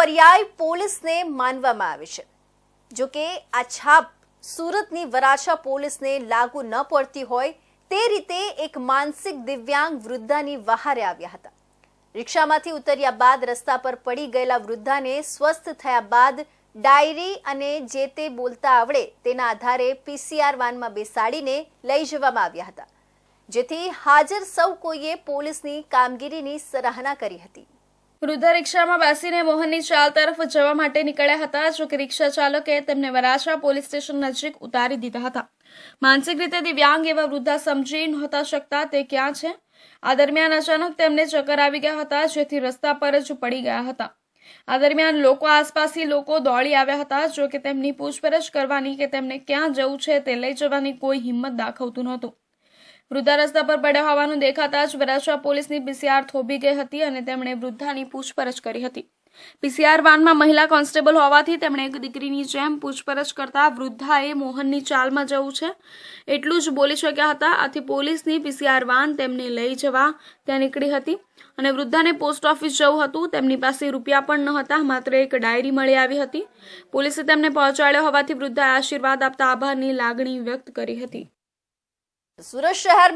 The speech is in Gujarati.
પર્યાય પોલીસને માનવામાં આવે છે। જો કે આ છાપ સુરતની વરાછા પોલીસને લાગુ ન પડતી હોય તે રીતે એક માનસિક દિવ્યાંગ વૃદ્ધાની વહારે આવ્યા હતા। રિક્ષામાંથી ઉતર્યા બાદ રસ્તા પર પડી ગયેલા વૃદ્ધાને સ્વસ્થ થયા બાદ ડાયરી અને જે તે બોલતા આવડે તેના આધારે પીસીઆર વાનમાં બેસાડીને લઈ જવામાં આવ્યા હતા, જેથી હાજર સૌ કોઈએ પોલીસની કામગીરીની સરાહના કરી હતી। વૃદ્ધા રિક્ષામાં બેસીને મોહનની ચાલ તરફ જવા માટે નીકળ્યા હતા, જો કે રિક્ષા ચાલકે તેમને વરાછા પોલીસ સ્ટેશન નજીક ઉતારી દીધા હતા। માનસિક રીતે દિવ્યાંગ એવા વૃદ્ધા સમજી નહોતા શકતા તે ક્યાં છે। આ દરમિયાન અચાનક તેમને ચક્કર આવી ગયા હતા, જેથી રસ્તા પર જ પડી ગયા હતા। આ દરમિયાન આસપાસી લોકો દોડી આવ્યા હતા, જો કે તેમની પૂછપરછ કરવાની કે તેમને ક્યાં જવું છે તે લઈ જવાની કોઈ હિંમત દાખવતું નહોતું। વૃદ્ધા રસ્તા પર પડ્યા હોવાનું દેખાતા જ વરાછા પોલીસની પીસીઆર થોભી ગઈ હતી અને તેમણે વૃદ્ધાની પૂછપરછ કરી હતી। પીસીઆર વાનમાં મહિલા કોન્સ્ટેબલ હોવાથી તેમણે એક દીકરીની જેમ પૂછપરછ કરતા વૃદ્ધાએ મોહનની ચાલમાં જવું છે એટલું જ બોલી શક્યા હતા। આથી પોલીસની પીસીઆર વાન તેમને લઈ જવા ત્યાં નીકળી હતી અને વૃદ્ધાને પોસ્ટ ઓફિસ જવું હતું। તેમની પાસે રૂપિયા પણ ન હતા, માત્ર એક ડાયરી મળી આવી હતી। પોલીસે તેમને પહોંચાડ્યો હોવાથી વૃદ્ધાએ આશીર્વાદ આપતા આભારની લાગણી વ્યક્ત કરી હતી। સુરત શહેર